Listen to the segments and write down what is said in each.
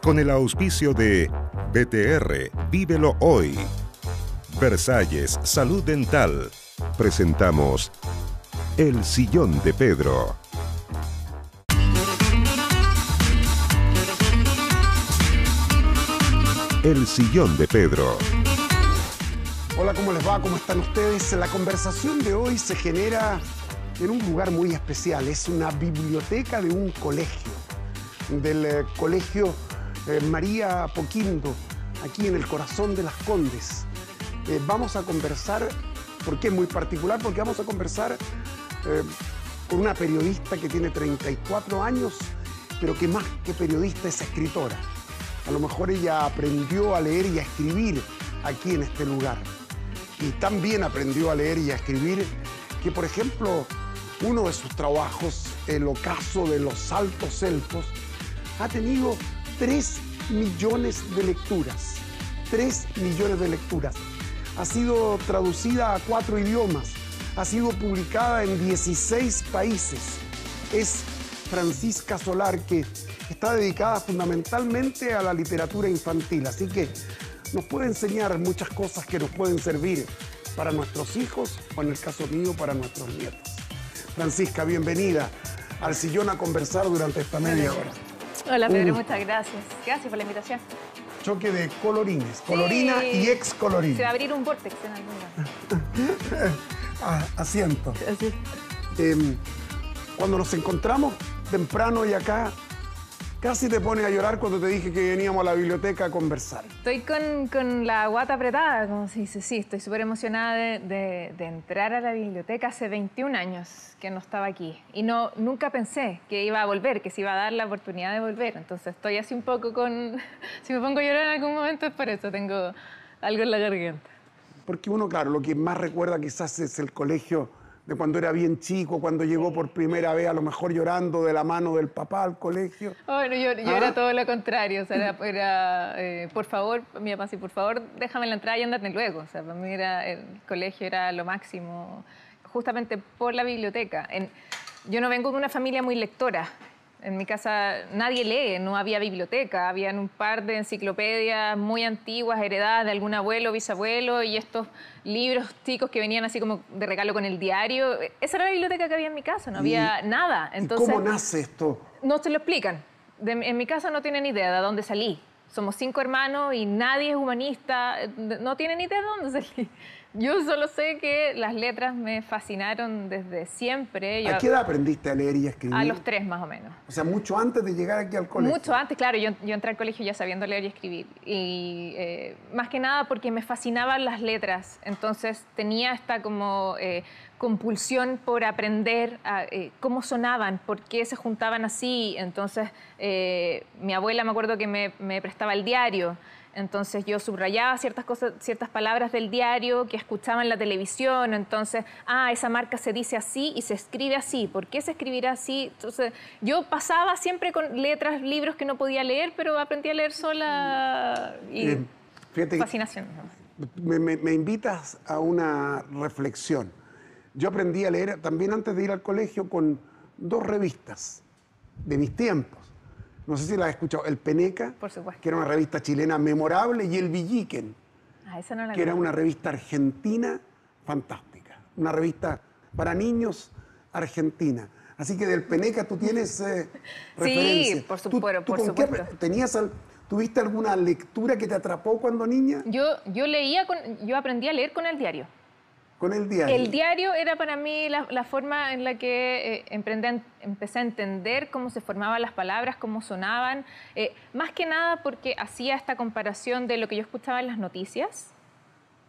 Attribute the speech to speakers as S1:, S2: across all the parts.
S1: Con el auspicio de BTR, Vívelo Hoy. Versalles Salud Dental. Presentamos El Sillón de Pedro. El Sillón de Pedro.
S2: Hola, ¿cómo les va? ¿Cómo están ustedes? La conversación de hoy se genera en un lugar muy especial. Es una biblioteca de un colegio, del colegio María Apoquindo, aquí en el corazón de Las Condes. Vamos a conversar, ¿por qué muy particular? Porque vamos a conversar con una periodista que tiene 34 años, pero que más que periodista es escritora. A lo mejor ella aprendió a leer y a escribir aquí en este lugar. Y también aprendió a leer y a escribir que, por ejemplo, uno de sus trabajos, El ocaso de los altos elfos, ha tenido 3 millones de lecturas. 3 millones de lecturas. Ha sido traducida a 4 idiomas. Ha sido publicada en 16 países. Es Francisca Solar, que está dedicada fundamentalmente a la literatura infantil. Así que nos puede enseñar muchas cosas que nos pueden servir para nuestros hijos o, en el caso mío, para nuestros nietos. Francisca, bienvenida al sillón a conversar durante esta media hora.
S3: Hola, Pedro, muchas gracias. Gracias por la invitación.
S2: Choque de colorines, colorina
S3: Sí.
S2: y ex colorina.
S3: Se va a abrir un vórtex en algún lado.
S2: Asiento.
S3: Así.
S2: Cuando nos encontramos temprano y acá, casi te pones a llorar cuando te dije que veníamos a la biblioteca a conversar.
S3: Estoy con la guata apretada, como se dice. Sí, estoy súper emocionada de entrar a la biblioteca. Hace 21 años que no estaba aquí. Y nunca pensé que iba a volver, que se iba a dar la oportunidad de volver. Entonces estoy así un poco con... Si me pongo a llorar en algún momento es por eso, tengo algo en la garganta.
S2: Porque uno, claro, lo que más recuerda quizás es el colegio de cuando era bien chico, cuando llegó por primera vez, a lo mejor llorando de la mano del papá al colegio.
S3: Bueno, yo era todo lo contrario. O sea, por favor, mi papá, sí, por favor, déjame la entrada y ándate luego. O sea, para mí el colegio era lo máximo, justamente por la biblioteca. Yo no vengo de una familia muy lectora. En mi casa nadie lee, no había biblioteca, habían un par de enciclopedias muy antiguas, heredadas de algún abuelo o bisabuelo, y estos libros chicos que venían así como de regalo con el diario. Esa era la biblioteca que había en mi casa, no había nada. Entonces,
S2: ¿y cómo nace esto?
S3: No se lo explican. En mi casa no tienen idea de dónde salí. Somos 5 hermanos y nadie es humanista, no tienen idea de dónde salí. Yo solo sé que las letras me fascinaron desde siempre.
S2: ¿A qué edad aprendiste a leer y a escribir?
S3: A los 3 más o menos.
S2: O sea, mucho antes de llegar aquí al colegio.
S3: Mucho antes, claro. Yo entré al colegio ya sabiendo leer y escribir. Y más que nada porque me fascinaban las letras. Entonces tenía esta como compulsión por aprender cómo sonaban, por qué se juntaban así. Entonces mi abuela, me acuerdo que me prestaba el diario. Entonces yo subrayaba ciertas cosas, ciertas palabras del diario que escuchaba en la televisión. Entonces, esa marca se dice así y se escribe así. ¿Por qué se escribirá así? Entonces yo pasaba siempre con letras, libros que no podía leer, pero aprendí a leer sola y
S2: fíjate,
S3: fascinación.
S2: Me invitas a una reflexión. Yo aprendí a leer también antes de ir al colegio con 2 revistas de mis tiempos. No sé si la has escuchado. El Peneca,
S3: por supuesto,
S2: que era una revista chilena memorable, y el Villiquen,
S3: esa no la
S2: que era una revista argentina fantástica. Una revista para niños argentina. Así que del Peneca tú tienes referencia.
S3: Sí, por supuesto.
S2: ¿Tuviste alguna lectura que te atrapó cuando niña?
S3: Yo aprendí a leer con el diario.
S2: Con el diario.
S3: El diario era para mí la forma en la que empecé a entender cómo se formaban las palabras, cómo sonaban, más que nada porque hacía esta comparación de lo que yo escuchaba en las noticias,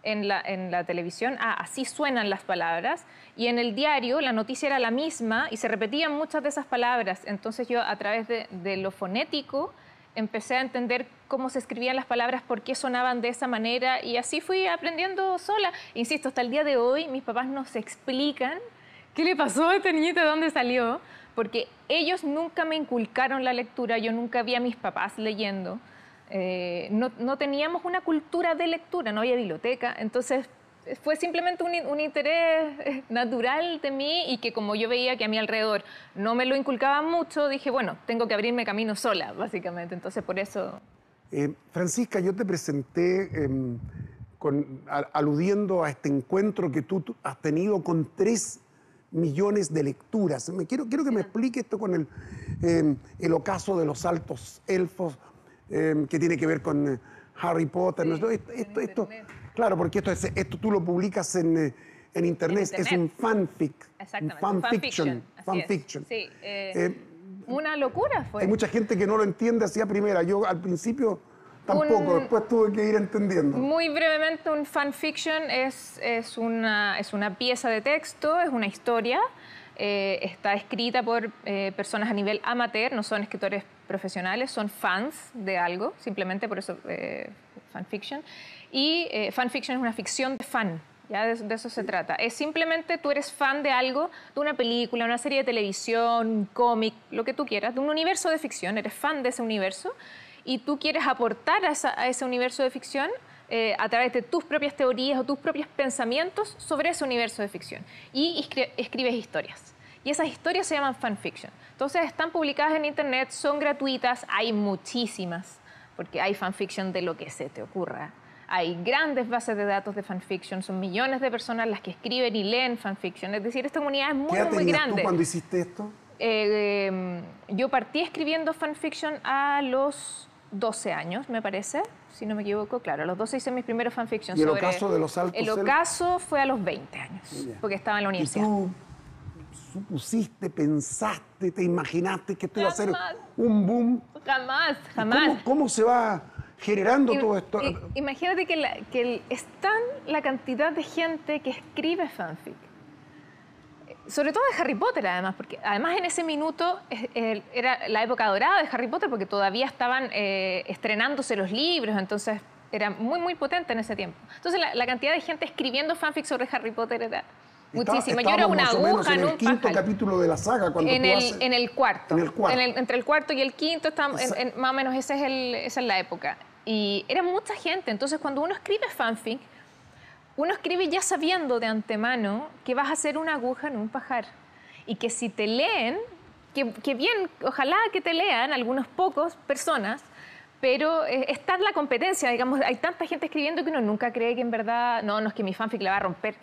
S3: en la televisión, así suenan las palabras, y en el diario la noticia era la misma y se repetían muchas de esas palabras. Entonces yo, a través de lo fonético, empecé a entender cómo se escribían las palabras, por qué sonaban de esa manera, y así fui aprendiendo sola. Insisto, hasta el día de hoy mis papás nos explican qué le pasó a esta niñita, de dónde salió, porque ellos nunca me inculcaron la lectura, yo nunca vi a mis papás leyendo. No teníamos una cultura de lectura, no había biblioteca, entonces fue simplemente un interés natural de mí y que como yo veía que a mi alrededor no me lo inculcaban mucho, dije, bueno, tengo que abrirme camino sola, básicamente. Entonces, por eso...
S2: Francisca, yo te presenté aludiendo a este encuentro que tú has tenido con 3 millones de lecturas. Quiero que me explique esto con el ocaso de los altos elfos, que tiene que ver con Harry Potter.
S3: Sí,
S2: ¿no? Esto, claro, porque esto tú lo publicas en internet, es un fanfic.
S3: Exactamente,
S2: un fanfiction.
S3: fanfiction. Sí, una locura fue.
S2: Hay mucha gente que no lo entiende así a primera. Yo al principio tampoco, después tuve que ir entendiendo.
S3: Muy brevemente, un fanfiction es una pieza de texto, es una historia. Está escrita por personas a nivel amateur, no son escritores profesionales, son fans de algo, simplemente por eso fanfiction. Y fanfiction es una ficción de fan, ya de eso se trata. Es simplemente tú eres fan de algo, de una película, una serie de televisión, un cómic, lo que tú quieras, de un universo de ficción, eres fan de ese universo y tú quieres aportar a ese universo de ficción a través de tus propias teorías o tus propios pensamientos sobre ese universo de ficción. Y escribes historias. Y esas historias se llaman fanfiction. Entonces están publicadas en internet, son gratuitas, hay muchísimas, porque hay fanfiction de lo que se te ocurra. Hay grandes bases de datos de fanfiction, son millones de personas las que escriben y leen fanfiction. Es decir, esta comunidad es muy, muy grande.
S2: ¿Qué edad tenías tú cuando hiciste esto?
S3: Yo partí escribiendo fanfiction a los 12 años, me parece, si no me equivoco. Claro, a los 12 hice mis primeros fanfictions.
S2: ¿Y el ocaso de los altos
S3: elfos? El ocaso fue a los 20 años, porque estaba en la universidad.
S2: ¿Y tú supusiste, pensaste, te imaginaste que esto iba a ser un boom?
S3: Jamás, jamás.
S2: ¿Cómo se va generando todo esto?
S3: Imagínate que es tan la cantidad de gente que escribe fanfic. Sobre todo de Harry Potter, además, porque además en ese minuto era la época dorada de Harry Potter, porque todavía estaban estrenándose los libros, entonces era muy, muy potente en ese tiempo. Entonces la cantidad de gente escribiendo fanfic sobre Harry Potter era muchísima. Yo era una aguja en un
S2: quinto
S3: pajar.
S2: Capítulo de la saga, cuando
S3: en el cuarto. Entre el cuarto y el quinto, más o menos esa es la época. Y era mucha gente, entonces cuando uno escribe fanfic, uno escribe ya sabiendo de antemano que vas a ser una aguja en un pajar. Y que si te leen, que bien, ojalá que te lean algunos pocos personas, pero está la competencia, digamos, hay tanta gente escribiendo que uno nunca cree que en verdad, no es que mi fanfic la va a romper.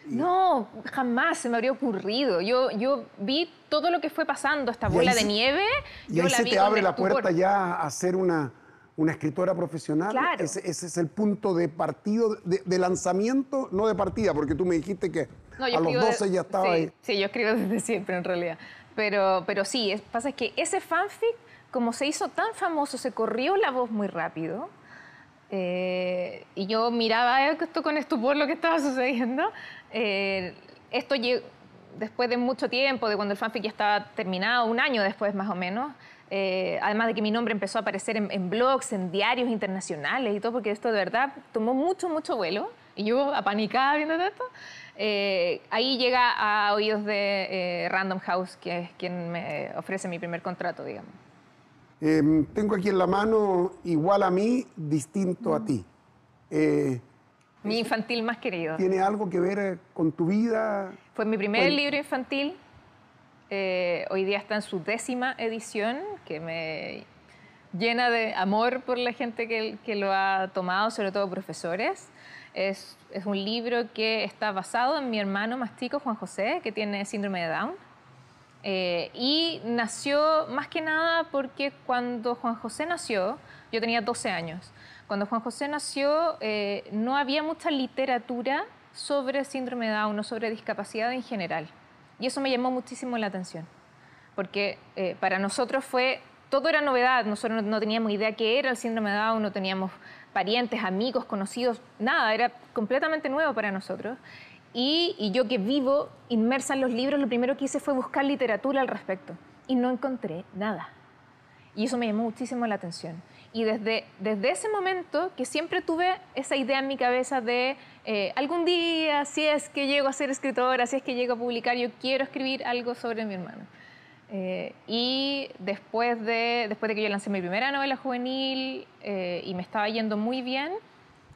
S3: No, jamás se me habría ocurrido. Yo vi todo lo que fue pasando, esta bola de nieve.
S2: Y ahí se te abre la puerta ya a ser una escritora profesional.
S3: Claro.
S2: Ese es el punto de partido, de lanzamiento, no de partida, porque tú me dijiste que a los 12 ya estaba ahí.
S3: Sí, yo escribo desde siempre en realidad. Pero sí, pasa que ese fanfic, como se hizo tan famoso, se corrió la voz muy rápido. Y yo miraba esto con estupor lo que estaba sucediendo. Esto después de mucho tiempo, de cuando el fanfic ya estaba terminado, un año después más o menos. Además de que mi nombre empezó a aparecer en blogs, en diarios internacionales y todo, porque esto de verdad tomó mucho, mucho vuelo. Y yo, apanicada viendo esto, ahí llega a oídos de Random House, que es quien me ofrece mi primer contrato, digamos.
S2: Tengo aquí en la mano Igual a mí, distinto a ti.
S3: Mi infantil más querido.
S2: ¿Tiene algo que ver con tu vida?
S3: Fue mi primer libro infantil. Hoy día está en su 10ª edición, que me llena de amor por la gente que lo ha tomado, sobre todo profesores. Es un libro que está basado en mi hermano más chico, Juan José, que tiene síndrome de Down. Y nació más que nada porque cuando Juan José nació, yo tenía 12 años. Cuando Juan José nació, no había mucha literatura sobre síndrome de Down o sobre discapacidad en general. Y eso me llamó muchísimo la atención, porque para nosotros todo era novedad. Nosotros no teníamos idea qué era el síndrome de Down, no teníamos parientes, amigos, conocidos, nada, era completamente nuevo para nosotros. Y yo, que vivo inmersa en los libros, lo primero que hice fue buscar literatura al respecto y no encontré nada. Y eso me llamó muchísimo la atención. Y desde ese momento que siempre tuve esa idea en mi cabeza de algún día, si es que llego a ser escritora, si es que llego a publicar, yo quiero escribir algo sobre mi hermano. Y después de que yo lancé mi primera novela juvenil y me estaba yendo muy bien,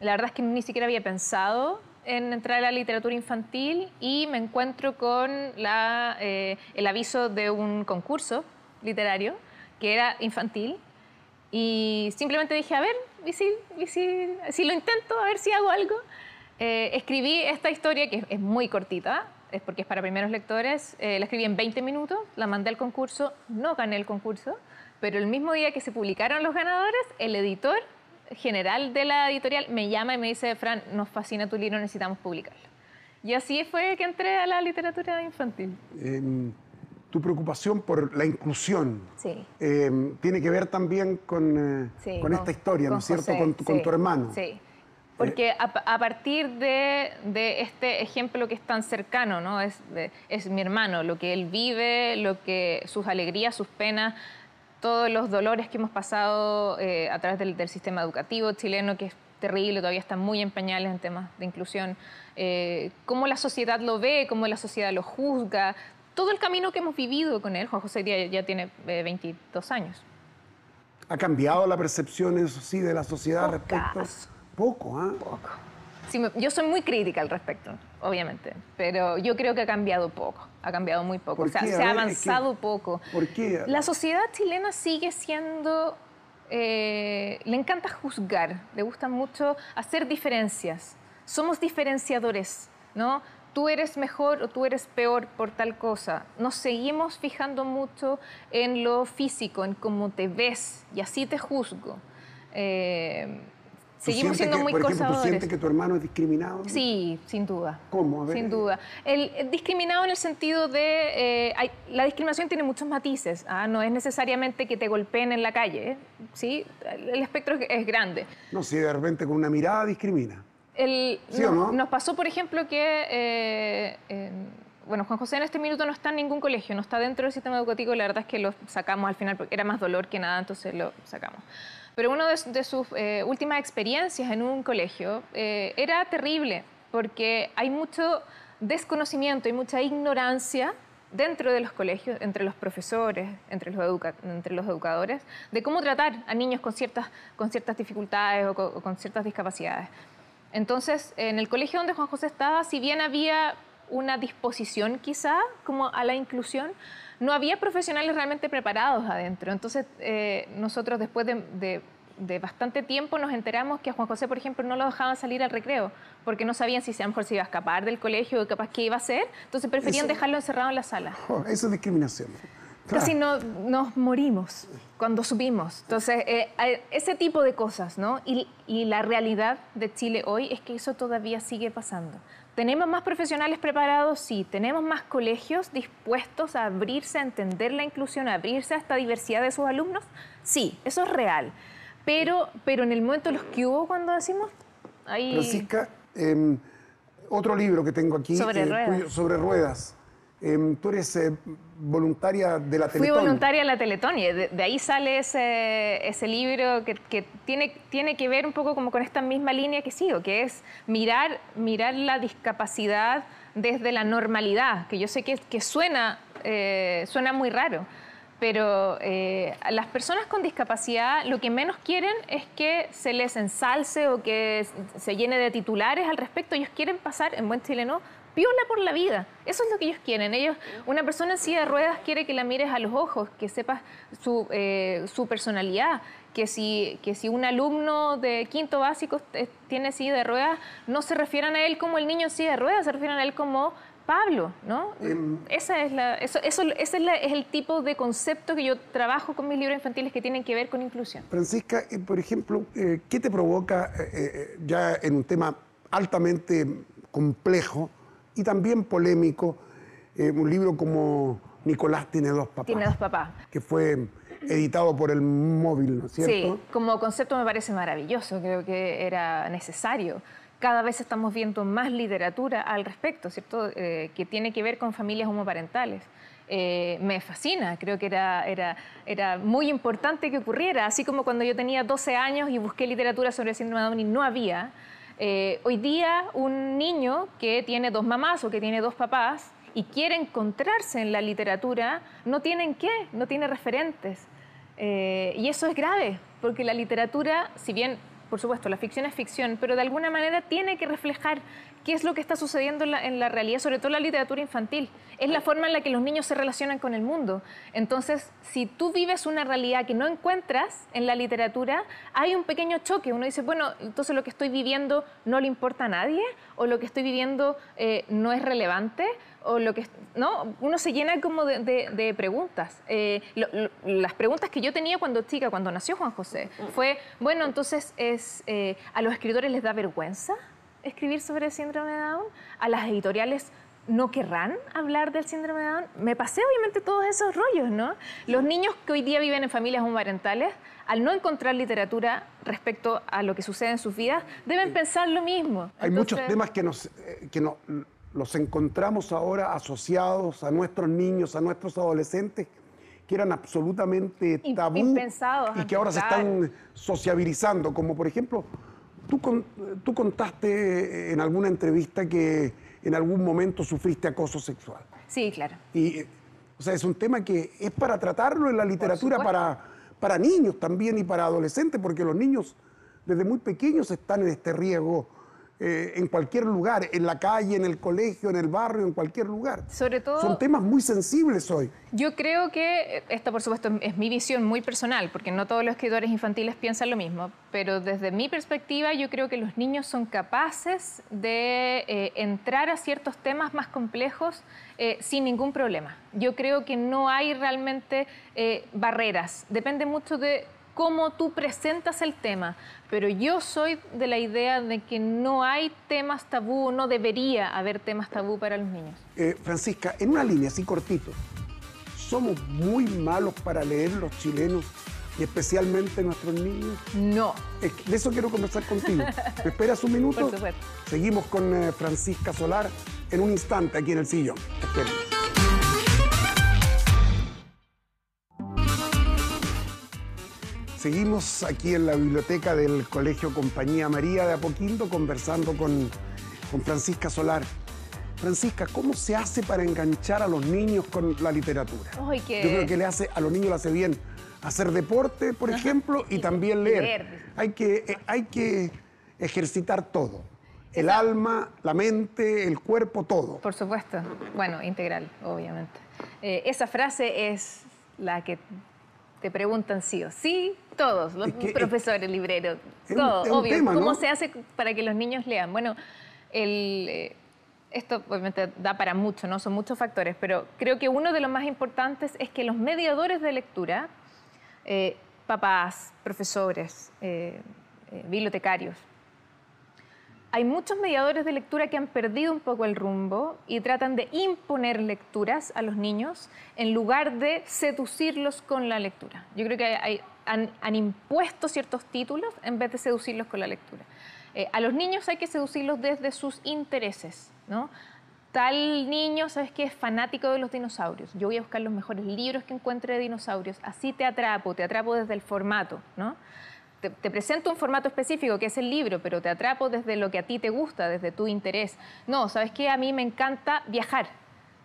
S3: la verdad es que ni siquiera había pensado en entrar a la literatura infantil y me encuentro con el aviso de un concurso literario que era infantil y simplemente dije, a ver, ¿y si lo intento? A ver si hago algo. Escribí esta historia que es muy cortita, es porque es para primeros lectores, la escribí en 20 minutos, la mandé al concurso, no gané el concurso, pero el mismo día que se publicaron los ganadores, el editor general de la editorial me llama y me dice, Fran, nos fascina tu libro, necesitamos publicarlo. Y así fue que entré a la literatura infantil.
S2: Tu preocupación por la inclusión tiene que ver también con esta historia, ¿no es cierto? Con tu hermano.
S3: Sí, porque a partir de este ejemplo que es tan cercano, ¿no? Es mi hermano, lo que él vive, sus alegrías, sus penas, todos los dolores que hemos pasado a través del sistema educativo chileno, que es terrible, todavía está muy en pañales en temas de inclusión, cómo la sociedad lo ve, cómo la sociedad lo juzga, todo el camino que hemos vivido con él. Juan José ya tiene 22 años.
S2: ¿Ha cambiado la percepción, eso sí, de la sociedad respecto? Poco, ¿ah?
S3: Poco. Sí, yo soy muy crítica al respecto, obviamente, pero yo creo que ha cambiado poco, ha cambiado muy poco. O sea, se ha avanzado poco.
S2: ¿Por qué?
S3: La sociedad chilena sigue siendo... le encanta juzgar, le gusta mucho hacer diferencias. Somos diferenciadores, ¿no? Tú eres mejor o tú eres peor por tal cosa. Nos seguimos fijando mucho en lo físico, en cómo te ves, y así te juzgo. Seguimos siendo muy conservadores.
S2: Por ejemplo, ¿tú sientes que tu hermano es discriminado?
S3: Sí, sin duda.
S2: ¿Cómo? A ver.
S3: Sin duda. El discriminado en el sentido de... la discriminación tiene muchos matices. No es necesariamente que te golpeen en la calle, ¿sí? El espectro es grande.
S2: No, si de repente con una mirada discrimina. ¿Sí o no?
S3: Nos pasó, por ejemplo, que... bueno, Juan José en este minuto no está en ningún colegio, no está dentro del sistema educativo. La verdad es que lo sacamos al final porque era más dolor que nada, entonces lo sacamos. Pero una de sus últimas experiencias en un colegio era terrible, porque hay mucho desconocimiento y mucha ignorancia dentro de los colegios, entre los profesores, entre los educadores, de cómo tratar a niños con ciertas dificultades o con ciertas discapacidades. Entonces, en el colegio donde Juan José estaba, si bien había una disposición quizá como a la inclusión, no había profesionales realmente preparados adentro. Entonces, nosotros después de bastante tiempo nos enteramos que a Juan José, por ejemplo, no lo dejaban salir al recreo porque no sabían si a lo mejor se iba a escapar del colegio o capaz qué iba a hacer. Entonces preferían dejarlo encerrado en la sala.
S2: Eso es discriminación. Claro.
S3: Casi nos morimos cuando subimos. Entonces, ese tipo de cosas, ¿no? Y la realidad de Chile hoy es que eso todavía sigue pasando. ¿Tenemos más profesionales preparados? Sí. ¿Tenemos más colegios dispuestos a abrirse, a entender la inclusión, a abrirse a esta diversidad de sus alumnos? Sí, eso es real. Pero en el momento de los que hubo, cuando decimos... Ahí...
S2: Francisca, otro libro que tengo aquí,
S3: sobre ruedas.
S2: Sobre ruedas. Tú eres voluntaria de la Teletón.
S3: Fui voluntaria de la Teletón y de ahí sale ese libro que tiene que ver un poco como con esta misma línea que sigo, que es mirar la discapacidad desde la normalidad, que yo sé que suena muy raro, pero las personas con discapacidad lo que menos quieren es que se les ensalce o que se llene de titulares al respecto. Ellos quieren pasar, en buen chileno, piola por la vida. Eso es lo que ellos quieren. Una persona en silla de ruedas quiere que la mires a los ojos, que sepas su personalidad, que si un alumno de quinto básico tiene silla de ruedas, no se refieran a él como el niño en silla de ruedas, se refieran a él como Pablo, ¿no? Ese es el tipo de concepto que yo trabajo con mis libros infantiles que tienen que ver con inclusión.
S2: Francisca, por ejemplo, ¿qué te provoca ya en un tema altamente complejo y también polémico, un libro como Nicolás tiene dos papás?
S3: Tiene dos papás.
S2: Que fue editado por El Móvil, ¿no es cierto?
S3: Sí, como concepto me parece maravilloso, creo que era necesario. Cada vez estamos viendo más literatura al respecto, ¿cierto? Que tiene que ver con familias homoparentales. Me fascina, creo que era muy importante que ocurriera, así como cuando yo tenía 12 años y busqué literatura sobre el síndrome de Down y no había. Hoy día un niño que tiene dos mamás o que tiene dos papás y quiere encontrarse en la literatura, no tiene referentes. Y eso es grave, porque la literatura, si bien, por supuesto, la ficción es ficción, pero de alguna manera tiene que reflejar qué es lo que está sucediendo en la realidad, sobre todo en la literatura infantil. Es la forma en la que los niños se relacionan con el mundo. Entonces, si tú vives una realidad que no encuentras en la literatura, hay un pequeño choque. Uno dice, bueno, entonces lo que estoy viviendo no le importa a nadie, o lo que estoy viviendo no es relevante, o lo que... ¿no? Uno se llena como de preguntas. Las preguntas que yo tenía cuando chica, cuando nació Juan José, fue, bueno, entonces ¿a los escritores les da vergüenza escribir sobre el síndrome de Down? ¿A las editoriales no querrán hablar del síndrome de Down? Me pasé obviamente todos esos rollos, ¿no? Los niños que hoy día viven en familias homoparentales, al no encontrar literatura respecto a lo que sucede en sus vidas, deben pensar lo mismo.
S2: Hay muchos temas que los encontramos ahora asociados a nuestros niños, a nuestros adolescentes, que eran absolutamente tabú y que ahora se están sociabilizando, como por ejemplo... Tú contaste en alguna entrevista que en algún momento sufriste acoso sexual.
S3: Sí, claro.
S2: Y, o sea, es un tema que es para tratarlo en la literatura para niños también y para adolescentes, porque los niños desde muy pequeños están en este riesgo en cualquier lugar, en la calle, en el colegio, en el barrio, en cualquier lugar.
S3: Sobre todo...
S2: Son temas muy sensibles hoy.
S3: Yo creo que, esta por supuesto es mi visión muy personal, porque no todos los escritores infantiles piensan lo mismo, pero desde mi perspectiva yo creo que los niños son capaces de entrar a ciertos temas más complejos sin ningún problema. Yo creo que no hay realmente barreras, depende mucho de cómo tú presentas el tema, pero yo soy de la idea de que no hay temas tabú, no debería haber temas tabú para los niños.
S2: Francisca, en una línea así cortito, ¿somos muy malos para leer los chilenos y especialmente nuestros niños?
S3: No.
S2: De eso quiero conversar contigo. ¿Me esperas un minuto?
S3: Por supuesto.
S2: Seguimos con Francisca Solar en un instante aquí en el sillón. Espérenme. Seguimos aquí en la biblioteca del Colegio Compañía María de Apoquindo conversando con Francisca Solar. Francisca, ¿cómo se hace para enganchar a los niños con la literatura?
S3: Yo
S2: creo que a los niños le hace bien hacer deporte, por ejemplo, y también leer. Hay que ejercitar todo. El alma, la mente, el cuerpo, todo.
S3: Por supuesto. Bueno, integral, obviamente. Esa frase es la que te preguntan sí o sí, todos, los profesores, libreros, todo, obvio.
S2: Tema,
S3: ¿Cómo
S2: ¿no?
S3: se hace para que los niños lean? Bueno, esto obviamente da para mucho, ¿no? Son muchos factores, pero creo que uno de los más importantes es que los mediadores de lectura, papás, profesores, bibliotecarios, hay muchos mediadores de lectura que han perdido un poco el rumbo y tratan de imponer lecturas a los niños en lugar de seducirlos con la lectura. Yo creo que han impuesto ciertos títulos en vez de seducirlos con la lectura. A los niños hay que seducirlos desde sus intereses, ¿no? Tal niño, ¿sabes qué? Es fanático de los dinosaurios. Yo voy a buscar los mejores libros que encuentre de dinosaurios. Así te atrapo desde el formato, ¿no? Te presento un formato específico que es el libro, pero te atrapo desde lo que a ti te gusta, desde tu interés. No, ¿sabes qué? A mí me encanta viajar.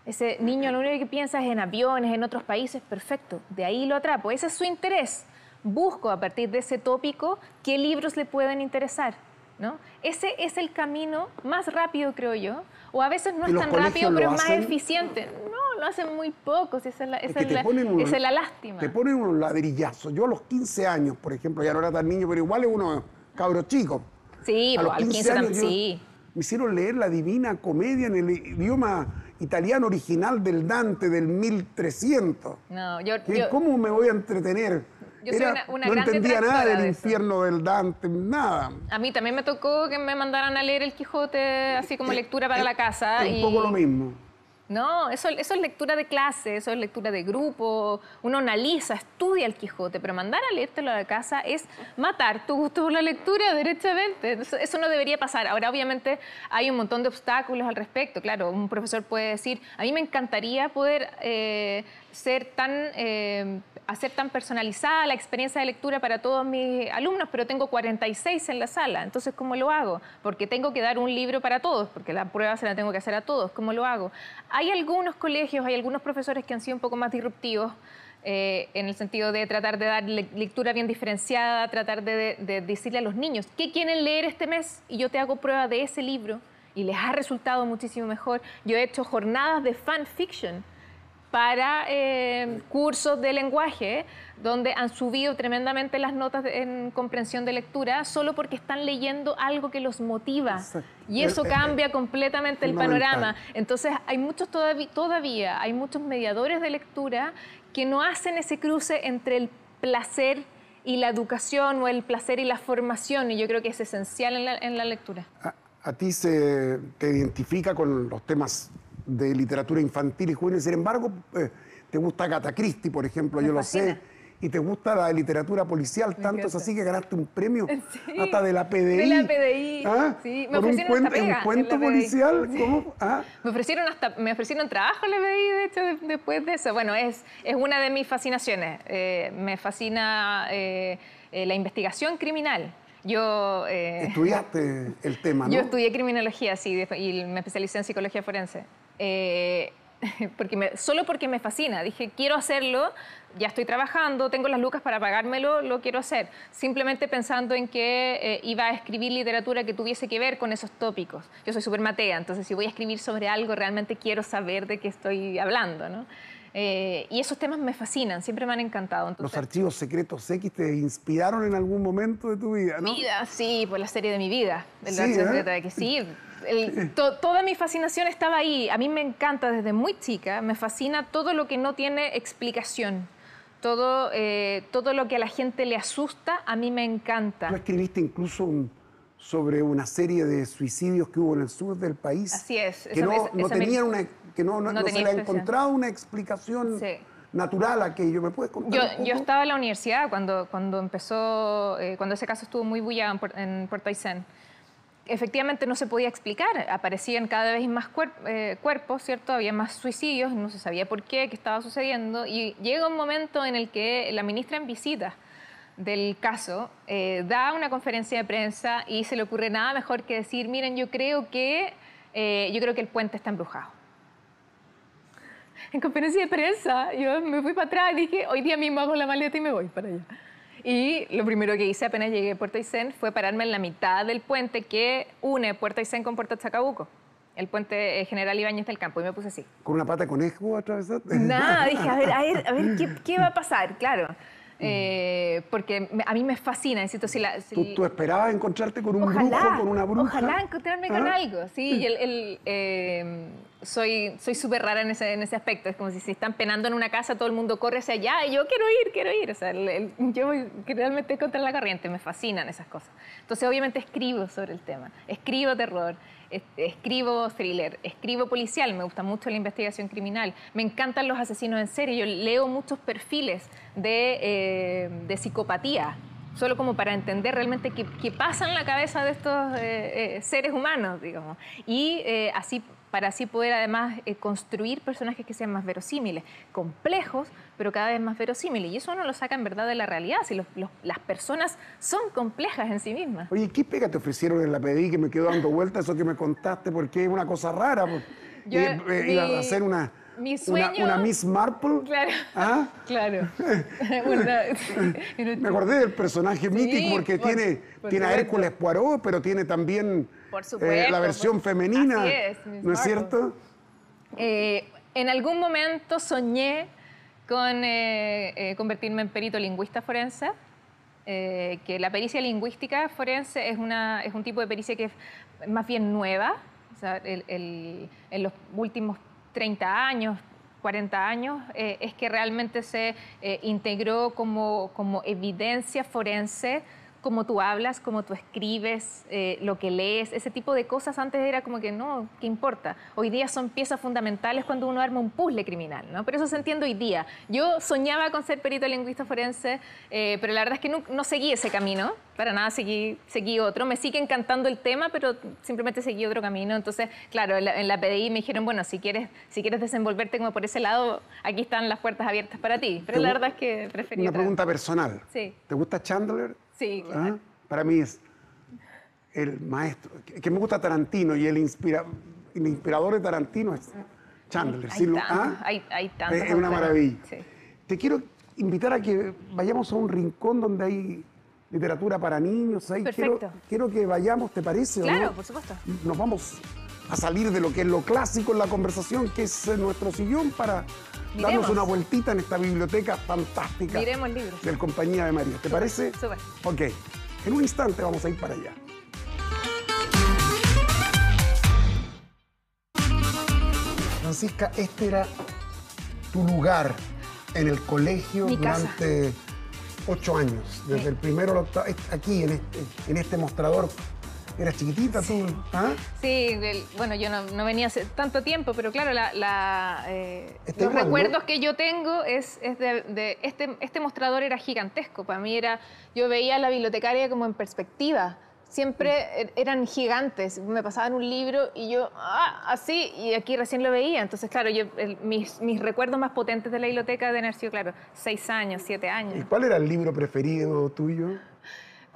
S3: Ese niño lo único que piensa es en aviones, en otros países, perfecto. De ahí lo atrapo. Ese es su interés. Busco a partir de ese tópico qué libros le pueden interesar, ¿no? Ese es el camino más rápido, creo yo. O a veces no es tan rápido, pero es más eficiente. No, lo hacen muy pocos. Esa es la lástima.
S2: Te ponen unos ladrillazos. Yo a los 15 años, por ejemplo, ya no era tan niño, pero igual es uno cabro chico.
S3: Sí, a los 15 años sí.
S2: Me hicieron leer la Divina Comedia en el idioma italiano original del Dante del 1300.
S3: No,
S2: ¿Cómo me voy a entretener?
S3: Yo soy una
S2: no
S3: gran
S2: entendía nada del
S3: de
S2: infierno del Dante, nada.
S3: A mí también me tocó que me mandaran a leer el Quijote así como lectura para la casa.
S2: Es un poco lo mismo.
S3: No, eso es lectura de clase, eso es lectura de grupo. Uno analiza, estudia el Quijote, pero mandar a leértelo a la casa es matar tu gusto por la lectura, derechamente. Eso no debería pasar. Ahora, obviamente, hay un montón de obstáculos al respecto. Claro, un profesor puede decir, a mí me encantaría poder hacer tan personalizada la experiencia de lectura para todos mis alumnos, pero tengo 46 en la sala. Entonces, ¿cómo lo hago? Porque tengo que dar un libro para todos, porque la prueba se la tengo que hacer a todos. ¿Cómo lo hago? Hay algunos colegios, hay algunos profesores que han sido un poco más disruptivos en el sentido de tratar de dar lectura bien diferenciada, tratar de decirle a los niños, ¿qué quieren leer este mes? Y yo te hago prueba de ese libro y les ha resultado muchísimo mejor. Yo he hecho jornadas de fanfiction para cursos de lenguaje, donde han subido tremendamente las notas en comprensión de lectura solo porque están leyendo algo que los motiva.
S2: Exacto.
S3: Y eso cambia completamente el panorama. Entonces, hay muchos todavía hay muchos mediadores de lectura que no hacen ese cruce entre el placer y la educación, o el placer y la formación, y yo creo que es esencial en la lectura.
S2: A ti te identifica con los temas de literatura infantil y juvenil. Sin embargo, te gusta Agatha Christie, por ejemplo, yo lo sé, y te gusta la literatura policial, tanto es así que ganaste un premio hasta de la PDI.
S3: De la PDI, sí. Me ofrecieron hasta pega
S2: un cuento policial, ¿cómo?
S3: Me ofrecieron trabajo en la PDI, de hecho, después de eso. Bueno, es una de mis fascinaciones. Me fascina la investigación criminal. Yo
S2: estudiaste el tema, ¿no?
S3: Yo estudié criminología, sí, y me especialicé en psicología forense. Solo porque me fascina. Dije, quiero hacerlo, ya estoy trabajando, tengo las lucas para pagármelo, lo quiero hacer. Simplemente pensando en que iba a escribir literatura que tuviese que ver con esos tópicos. Yo soy súper matea, entonces si voy a escribir sobre algo, realmente quiero saber de qué estoy hablando, ¿no? Y esos temas me fascinan, siempre me han encantado. Entonces,
S2: los archivos secretos X te inspiraron en algún momento de tu vida, ¿no?
S3: Sí, por la serie de mi vida, el Archivo Secreto X. Sí, toda mi fascinación estaba ahí. A mí me encanta desde muy chica, me fascina todo lo que no tiene explicación. Todo lo que a la gente le asusta, a mí me encanta.
S2: Tú escribiste incluso sobre una serie de suicidios que hubo en el sur del país.
S3: Así es.
S2: Que no se le ha encontrado una explicación natural a aquello. ¿Me puedes contar?
S3: Yo estaba en la universidad cuando ese caso estuvo muy bullado en Puerto Aysén. Efectivamente no se podía explicar, aparecían cada vez más cuerpos, ¿cierto? Había más suicidios, no se sabía por qué estaba sucediendo, y llega un momento en el que la ministra en visita del caso da una conferencia de prensa y se le ocurre nada mejor que decir, miren, yo creo que el puente está embrujado. En conferencia de prensa yo me fui para atrás y dije, hoy día mismo hago la maleta y me voy para allá. Y lo primero que hice apenas llegué a Puerto Aysén fue pararme en la mitad del puente que une Puerto Aysén con Puerto Chacabuco, el puente General Ibáñez del Campo, y me puse así.
S2: ¿Con una pata de conejo atravesaste?
S3: Nada, dije, a ver ¿qué va a pasar? Claro, porque a mí me fascina. Insisto,
S2: ¿Tú esperabas encontrarte con un brujo, con una bruja?
S3: Ojalá encontrarme con algo, sí. Soy súper rara en ese aspecto. Es como si están penando en una casa, todo el mundo corre hacia allá y yo quiero ir. O sea, yo voy realmente contra la corriente, me fascinan esas cosas. Entonces, obviamente, escribo sobre el tema. Escribo terror, escribo thriller, escribo policial. Me gusta mucho la investigación criminal. Me encantan los asesinos en serie. Yo leo muchos perfiles de psicopatía, solo como para entender realmente qué pasa en la cabeza de estos seres humanos, digamos. Y para así poder además construir personajes que sean más verosímiles, complejos, pero cada vez más verosímiles. Y eso uno lo saca en verdad de la realidad, si las personas son complejas en sí mismas.
S2: Oye, ¿qué pega te ofrecieron en la PDI que me quedó dando vueltas eso que me contaste? Porque es una cosa rara. Ibas a hacer una Miss Marple.
S3: Claro,
S2: ¿Ah?
S3: claro.
S2: Me acordé del personaje mítico porque tiene a Hércules Poirot, pero tiene también
S3: por supuesto,
S2: la versión femenina.
S3: Así es, Miss
S2: ¿No es cierto?
S3: En algún momento soñé con convertirme en perito lingüista forense, que la pericia lingüística forense es un tipo de pericia que es más bien nueva. O sea, en los últimos 30 años, 40 años, es que realmente se integró como evidencia forense, cómo tú hablas, cómo tú escribes, lo que lees, ese tipo de cosas. Antes era como que no, ¿qué importa? Hoy día son piezas fundamentales cuando uno arma un puzzle criminal, ¿no? Pero eso se entiende hoy día. Yo soñaba con ser perito lingüista forense, pero la verdad es que no seguí ese camino, para nada seguí otro. Me sigue encantando el tema, pero simplemente seguí otro camino. Entonces, claro, en la PDI me dijeron, bueno, si quieres desenvolverte como por ese lado, aquí están las puertas abiertas para ti. Pero la verdad es que preferí
S2: una pregunta personal.
S3: Sí.
S2: ¿Te gusta Chandler?
S3: Sí, claro.
S2: Para mí es el maestro. Que me gusta Tarantino y el inspirador de Tarantino es Chandler.
S3: Hay tantos.
S2: Es una maravilla.
S3: Sí.
S2: Te quiero invitar a que vayamos a un rincón donde hay literatura para niños. Ahí
S3: perfecto.
S2: Quiero que vayamos, ¿te parece?
S3: Claro,
S2: ¿o no?
S3: por supuesto.
S2: Nos vamos a salir de lo que es lo clásico en la conversación, que es nuestro sillón, para darnos una vueltita en esta biblioteca fantástica.
S3: Miremos libros.
S2: Del Compañía de María. ¿Te parece?
S3: Súper.
S2: Ok. En un instante vamos a ir para allá. Francisca, este era tu lugar en el colegio durante 8 años. Desde el primero al octavo, aquí en este mostrador. ¿Eras chiquitita tú? ¿Ah?
S3: Sí, bueno, yo no venía hace tanto tiempo, pero claro, los
S2: igual,
S3: recuerdos
S2: ¿no?
S3: que yo tengo es de este mostrador era gigantesco. Para mí yo veía a la bibliotecaria como en perspectiva. Siempre eran gigantes. Me pasaban un libro y yo, así, y aquí recién lo veía. Entonces, claro, mis recuerdos más potentes de la biblioteca deben haber sido, claro, 6 años, 7 años.
S2: ¿Y cuál era el libro preferido tuyo?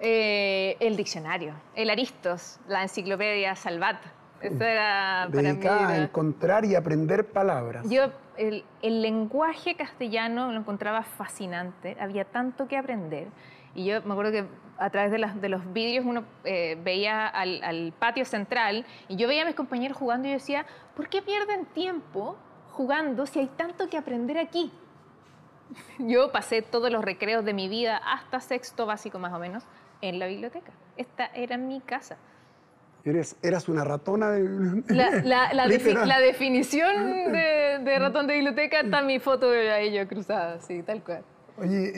S3: El diccionario, el Aristos, la enciclopedia Salvat. Eso era para mí.
S2: Dedicada a encontrar y aprender palabras.
S3: Yo el lenguaje castellano lo encontraba fascinante, había tanto que aprender. Y yo me acuerdo que a través de los vidrios uno veía al patio central y yo veía a mis compañeros jugando y yo decía, ¿por qué pierden tiempo jugando si hay tanto que aprender aquí? Yo pasé todos los recreos de mi vida hasta sexto básico más o menos en la biblioteca. Esta era mi casa.
S2: Eras una ratona de...
S3: La definición de ratón de biblioteca está mi foto de ello cruzada, sí, tal cual.
S2: Oye,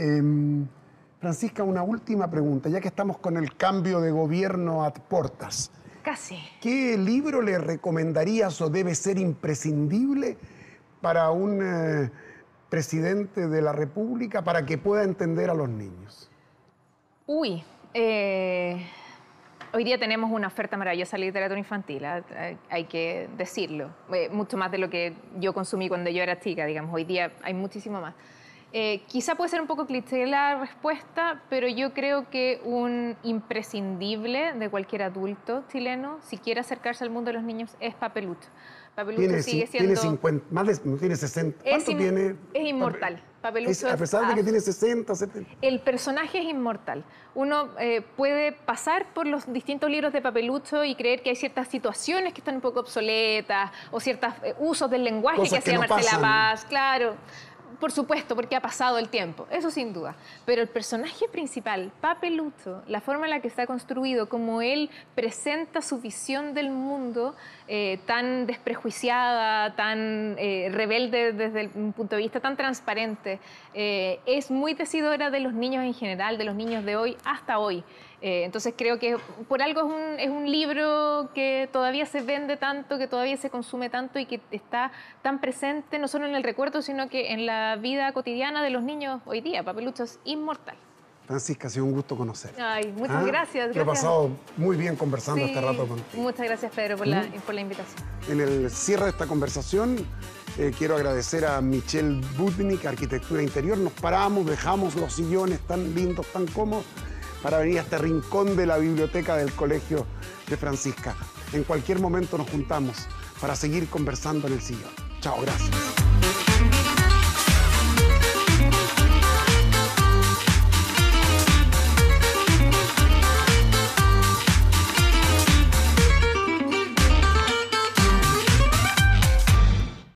S2: Francisca, una última pregunta, ya que estamos con el cambio de gobierno a portas.
S3: Casi.
S2: ¿Qué libro le recomendarías o debe ser imprescindible para un presidente de la República para que pueda entender a los niños?
S3: Uy, hoy día tenemos una oferta maravillosa de literatura infantil, hay que decirlo. Mucho más de lo que yo consumí cuando yo era chica, digamos. Hoy día hay muchísimo más. Quizá puede ser un poco cliché la respuesta, pero yo creo que un imprescindible de cualquier adulto chileno, si quiere acercarse al mundo de los niños, es Papelucho. Papelucho sigue siendo...
S2: Tiene 50, tiene 60. ¿Cuánto tiene?
S3: Es inmortal. Papelucho
S2: a pesar de que tiene 60, 70.
S3: El personaje es inmortal. Uno puede pasar por los distintos libros de Papelucho y creer que hay ciertas situaciones que están un poco obsoletas o ciertos usos del lenguaje
S2: Cosas
S3: que hacía
S2: no
S3: Marcela
S2: pasan.
S3: Paz, claro. Por supuesto, porque ha pasado el tiempo, eso sin duda. Pero el personaje principal, Papelucho, la forma en la que está construido, como él presenta su visión del mundo tan desprejuiciada, tan rebelde desde un punto de vista tan transparente, es muy decidora de los niños en general, de los niños de hoy hasta hoy. Entonces creo que por algo es un libro que todavía se vende tanto, que todavía se consume tanto y que está tan presente no solo en el recuerdo, sino que en la vida cotidiana de los niños hoy día. Papelucho es inmortal.
S2: Francisca, ha sido un gusto conocerte.
S3: Ay, muchas gracias.
S2: Lo he pasado muy bien conversando este rato contigo.
S3: Muchas gracias, Pedro, por la invitación.
S2: En el cierre de esta conversación, quiero agradecer a Michelle Budnik, Arquitectura Interior. Nos paramos, dejamos los sillones tan lindos, tan cómodos, para venir a este rincón de la biblioteca del Colegio de Francisca. En cualquier momento nos juntamos para seguir conversando en el sillón. Chao, gracias.